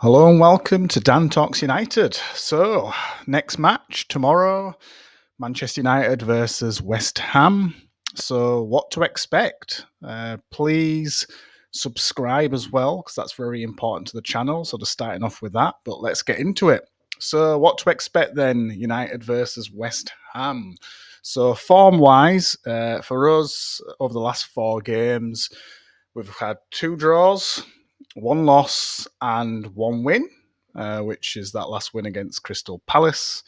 Hello and welcome to Dan Talks United. So, next match tomorrow, Manchester United versus West Ham. So, what to expect? Please subscribe as well, because that's very important to the channel. So, just starting off with that, but let's get into it. So, what to expect then? United versus West Ham. So, form-wise, for us over the last 4 games, we've had 2 draws, 1 loss, and 1 win, which is that last win against Crystal Palace.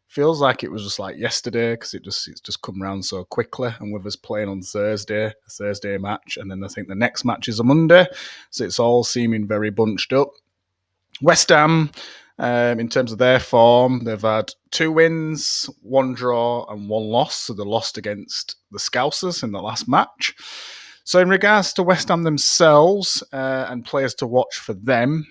Feels like it was just like yesterday because it's just come around so quickly. And with us playing on Thursday, a Thursday match, and then I think the next match is a Monday, so it's all seeming very bunched up. West Ham, in terms of their form, they've had 2 wins, 1 draw, and 1 loss. So they lost against the Scousers in the last match. So in regards to West Ham themselves and players to watch for them,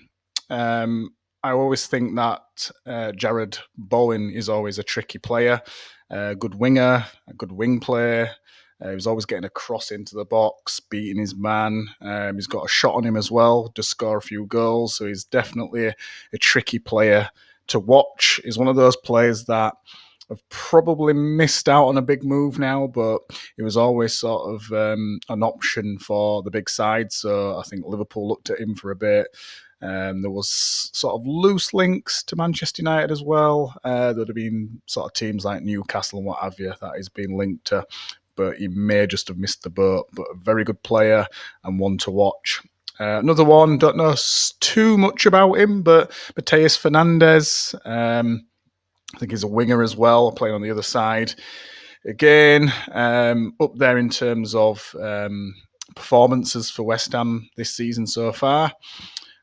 I always think that Jared Bowen is always a tricky player, a good winger, a good wing player. He was always getting a cross into the box, beating his man. He's got a shot on him as well to score a few goals. So he's definitely a tricky player to watch. He's one of those players that have probably missed out on a big move now, but it was always sort of an option for the big side. So I think Liverpool looked at him for a bit. There was sort of loose links to Manchester United as well. There'd have been sort of teams like Newcastle and what have you that he's been linked to, but he may just have missed the boat. But a very good player and one to watch. Another one, don't know too much about him, but Mateus Fernandes. I think he's a winger as well, playing on the other side. Again, up there in terms of performances for West Ham this season so far.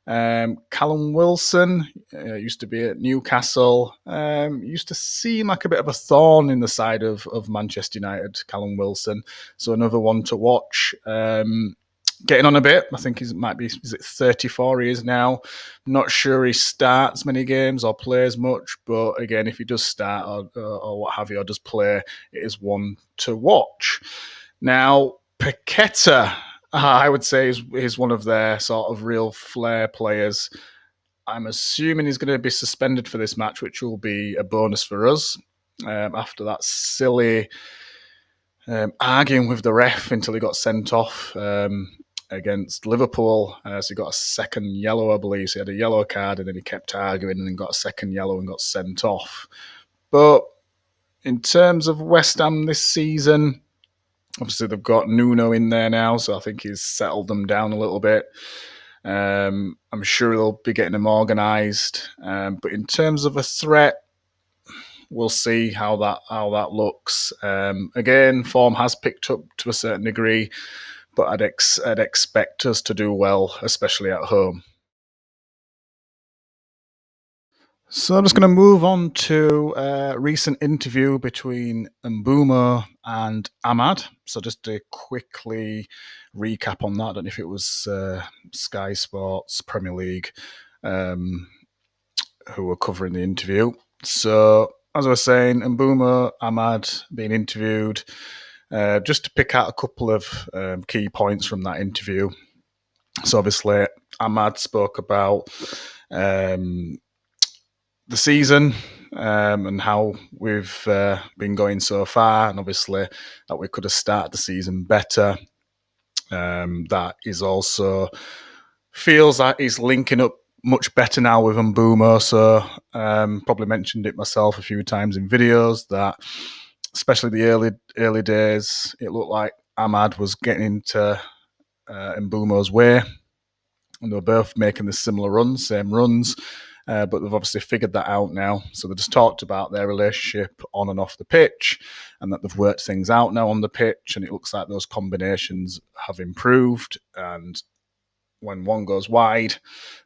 Callum Wilson used to be at Newcastle. Used to seem like a bit of a thorn in the side of Manchester United, Callum Wilson. So another one to watch. Getting on a bit. I think he might be, is it 34 he is now? I'm not sure he starts many games or plays much, but again, if he does start or what have you, or does play, it is one to watch. Now, Paqueta, I would say, is one of their sort of real flair players. I'm assuming he's going to be suspended for this match, which will be a bonus for us after that silly arguing with the ref until he got sent off against Liverpool. So he got a second yellow, I believe. So he had a yellow card and then he kept arguing and then got a second yellow and got sent off. But in terms of West Ham this season, obviously they've got Nuno in there now, so I think he's settled them down a little bit. I'm sure they'll be getting them organised. But in terms of a threat, we'll see how that looks. Again, form has picked up to a certain degree, but I'd expect us to do well, especially at home. So I'm just going to move on to a recent interview between Mbeumo and Ahmad. So just to quickly recap on that, I don't know if it was Sky Sports, Premier League, who were covering the interview. So as I was saying, Mbeumo, Ahmad being interviewed. Just to pick out a couple of key points from that interview. So obviously, Ahmad spoke about the season and how we've been going so far, and obviously that we could have started the season better. That is also feels like he's linking up much better now with Mbeumo. So probably mentioned it myself a few times in videos that, especially the early days, it looked like Ahmad was getting into Mbeumo's way, and they were both making the same runs. But they've obviously figured that out now. So they just talked about their relationship on and off the pitch, and that they've worked things out now on the pitch. And it looks like those combinations have improved. And when one goes wide,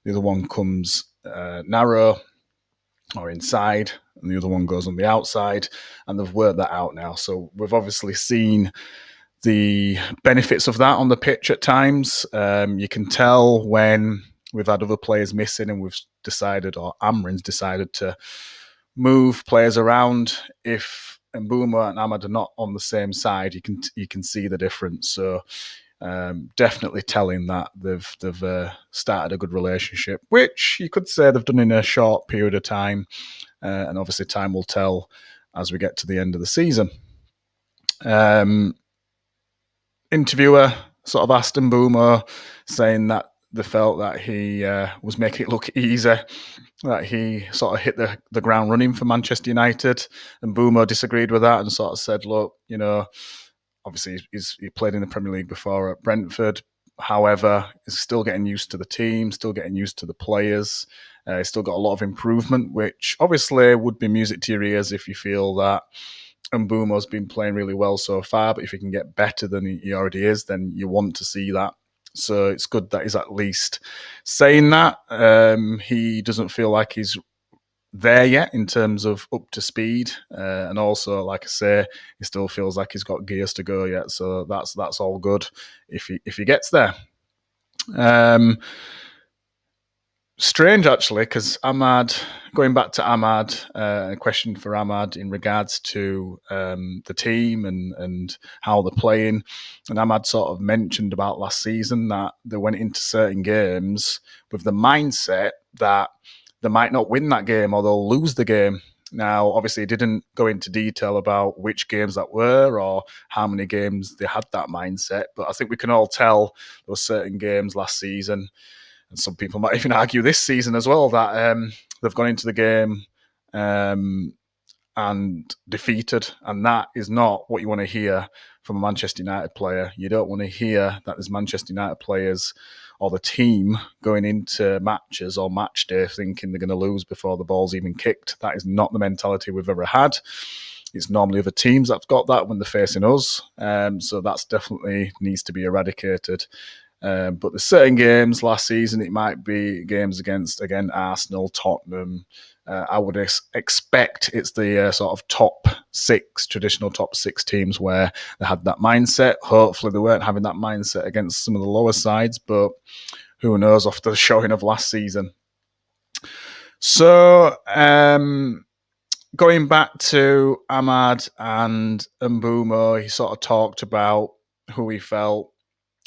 the other one comes narrow or inside, and the other one goes on the outside. And they've worked that out now. So we've obviously seen the benefits of that on the pitch at times. You can tell when we've had other players missing and we've decided, or Amrin's decided to move players around. If Mbeumo and Ahmad are not on the same side, you can see the difference. So definitely telling that they've started a good relationship, which you could say they've done in a short period of time, and obviously time will tell as we get to the end of the season. Interviewer sort of asked Mbeumo, saying that they felt that he was making it look easy, that he sort of hit the ground running for Manchester United. And Mbeumo disagreed with that and sort of said, look, obviously he played in the Premier League before at Brentford. However, he's still getting used to the team, still getting used to the players. He's still got a lot of improvement, which obviously would be music to your ears if you feel that Mbeumo's been playing really well so far, but if he can get better than he already is, then you want to see that. So it's good that he's at least saying that. He doesn't feel like he's there yet in terms of up to speed, and also, like I say, he still feels like he's got gears to go yet. So that's all good if he gets there. Strange, actually, because Ahmad, going back to Ahmad, a question for Ahmad in regards to the team and how they're playing. And Ahmad sort of mentioned about last season that they went into certain games with the mindset that they might not win that game or they'll lose the game. Now, obviously, he didn't go into detail about which games that were or how many games they had that mindset. But I think we can all tell there were certain games last season, and some people might even argue this season as well, that they've gone into the game and defeated. And that is not what you want to hear from a Manchester United player. You don't want to hear that there's Manchester United players or the team going into matches or match day thinking they're going to lose before the ball's even kicked. That is not the mentality we've ever had. It's normally other teams that've got that when they're facing us. So that's definitely needs to be eradicated. But there's certain games last season, it might be games against, again, Arsenal, Tottenham. I would expect it's the sort of traditional top six teams where they had that mindset. Hopefully they weren't having that mindset against some of the lower sides, but who knows after the showing of last season. So going back to Ahmad and Mbeumo, he sort of talked about who he felt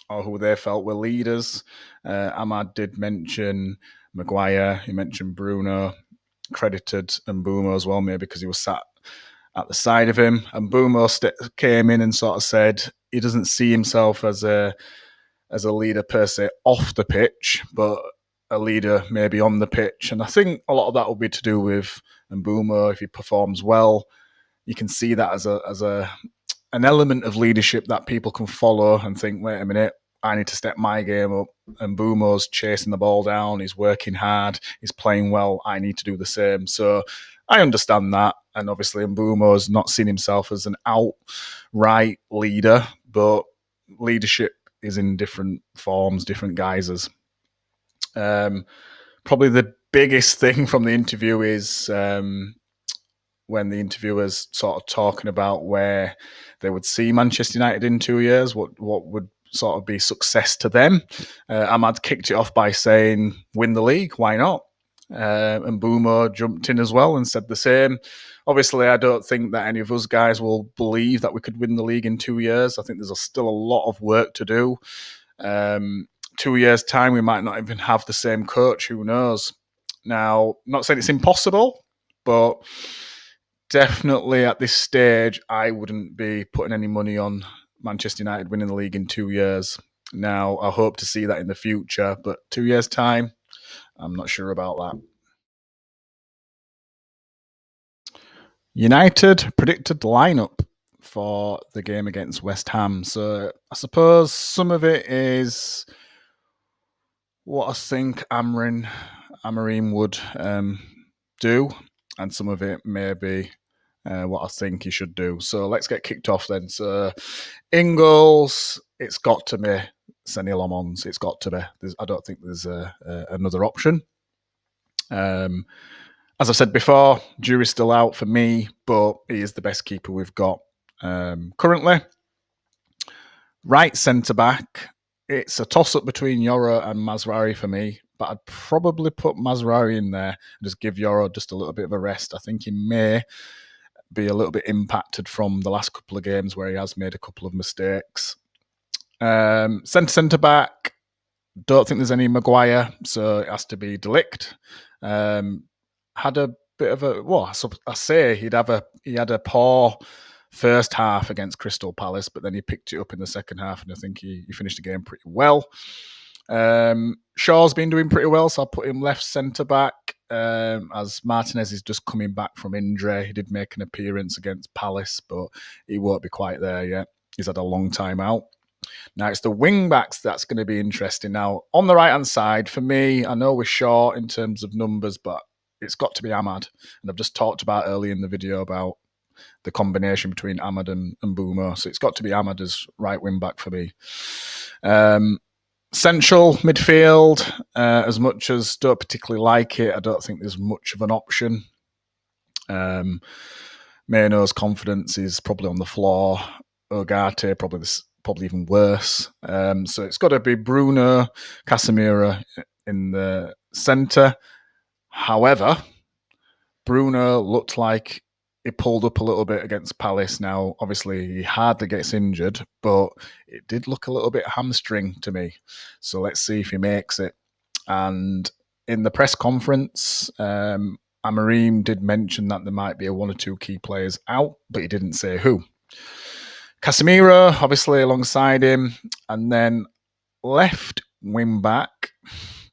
or who they felt were leaders. Ahmad did mention Maguire, he mentioned Bruno, credited Mbeumo as well, maybe because he was sat at the side of him. And Mbeumo came in and sort of said he doesn't see himself as a leader per se off the pitch, but a leader maybe on the pitch. And I think a lot of that will be to do with Mbeumo. If he performs well, you can see that as an element of leadership that people can follow and think, wait a minute, I need to step my game up. And Mbeumo's chasing the ball down, he's working hard, he's playing well, I need to do the same. So I understand that. And obviously Mbeumo's not seen himself as an outright leader, but leadership is in different forms, different guises. Probably the biggest thing from the interview is when the interviewers sort of talking about where they would see Manchester United in 2 years, what would sort of be success to them. Ahmad kicked it off by saying, win the league, why not? And Mbeumo jumped in as well and said the same. Obviously, I don't think that any of us guys will believe that we could win the league in 2 years. I think there's still a lot of work to do. 2 years' time, we might not even have the same coach, who knows? Now, not saying it's impossible, but definitely at this stage, I wouldn't be putting any money on Manchester United winning the league in 2 years. Now, I hope to see that in the future, but 2 years' time, I'm not sure about that. United predicted lineup for the game against West Ham. So I suppose some of it is what I think Amorim would do, and some of it may be what I think he should do. So let's get kicked off then. So in goals, it's got to be Senny Lamons. It's got to be. I don't think there's another option. As I said before, jury's still out for me, but he is the best keeper we've got currently. Right centre-back, it's a toss-up between Yoro and Mazraoui for me, but I'd probably put Mazraoui in there and just give Yoro just a little bit of a rest. I think he may be a little bit impacted from the last couple of games where he has made a couple of mistakes. Centre back, don't think there's any Maguire, so it has to be De Ligt. Had a bit of a I say he had a poor first half against Crystal Palace, but then he picked it up in the second half, and I think he finished the game pretty well. Shaw's been doing pretty well, so I'll put him left centre back. As Martinez is just coming back from injury. He did make an appearance against Palace, but he won't be quite there yet. He's had a long time out. Now it's the wing backs that's going to be interesting. Now on the right hand side, for me, I know we're short in terms of numbers, but it's got to be Ahmad. And I've just talked about earlier in the video about the combination between Ahmad and Mbeumo. So it's got to be Ahmad as right wing back for me. Central midfield, as much as don't particularly like it, I don't think there's much of an option. Meno's confidence is probably on the floor. Ugarte probably even worse. So it's got to be Bruno, Casemiro in the centre. However, Bruno looked like he pulled up a little bit against Palace. Now, obviously, he hardly gets injured, but it did look a little bit hamstring to me. So let's see if he makes it. And in the press conference, Amorim did mention that there might be one or two key players out, but he didn't say who. Casemiro, obviously, alongside him. And then left wing back,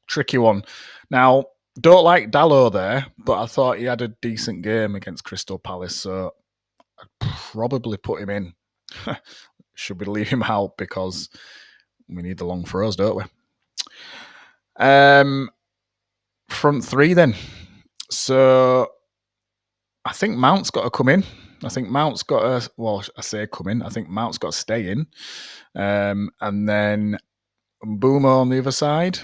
tricky one. Now, don't like Dalot there, but I thought he had a decent game against Crystal Palace, so I'd probably put him in. Should we leave him out because we need the long throws, don't we? Front three then. So I think Mount's got to come in. I think Mount's got to, I say come in. I think Mount's got to stay in. And then Mbeumo on the other side.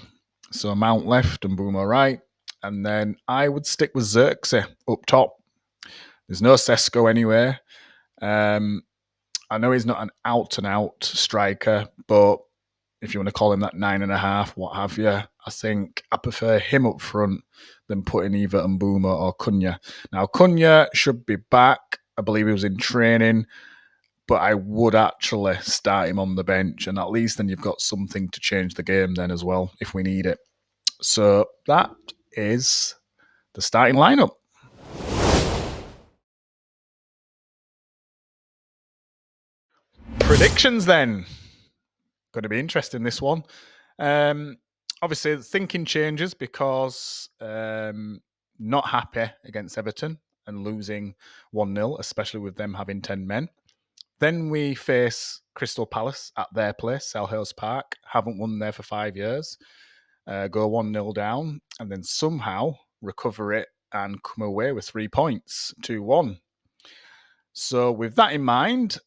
So Mount left and Mbeumo right. And then I would stick with Xerxes up top. There's no Sesko anywhere. I know he's not an out-and-out striker, but if you want to call him that 9.5, what have you, I think I prefer him up front than putting either Mbeumo or Cunha. Now, Cunha should be back. I believe he was in training, but I would actually start him on the bench, and at least then you've got something to change the game then as well, if we need it. So that is the starting lineup. Predictions then. Going to be interesting, this one. Obviously, thinking changes because not happy against Everton and losing 1-0, especially with them having 10 men. Then we face Crystal Palace at their place, Selhurst Park. Haven't won there for 5 years. Go 1-0 down and then somehow recover it and come away with 3 points, 2-1. So with that in mind,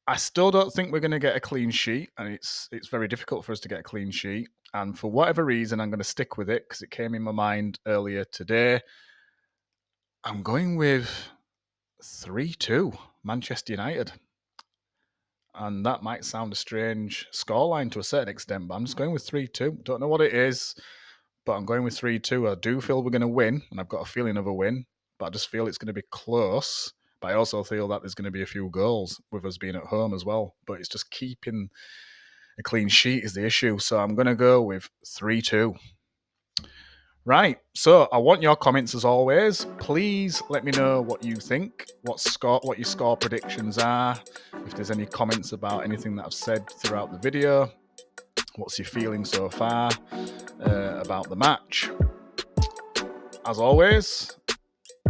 I still don't think we're going to get a clean sheet, and it's very difficult for us to get a clean sheet. And for whatever reason, I'm going to stick with it because it came in my mind earlier today. I'm going with 3-2 Manchester United. And that might sound a strange scoreline to a certain extent, but I'm just going with 3-2. Don't know what it is, but I'm going with 3-2. I do feel we're going to win, and I've got a feeling of a win, but I just feel it's going to be close. But I also feel that there's going to be a few goals with us being at home as well. But it's just keeping a clean sheet is the issue. So I'm going to go with 3-2. Right, so I want your comments as always. Please let me know what you think, what your score predictions are. If there's any comments about anything that I've said throughout the video. What's your feeling so far about the match? As always,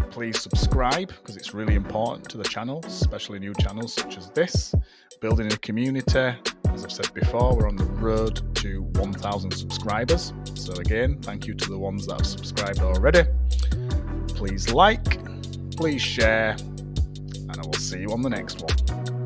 please subscribe because it's really important to the channel, especially new channels such as this. Building a community. As I've said before, we're on the road to 1,000 subscribers. So again, thank you to the ones that have subscribed already. Please like, please share, and I will see you on the next one.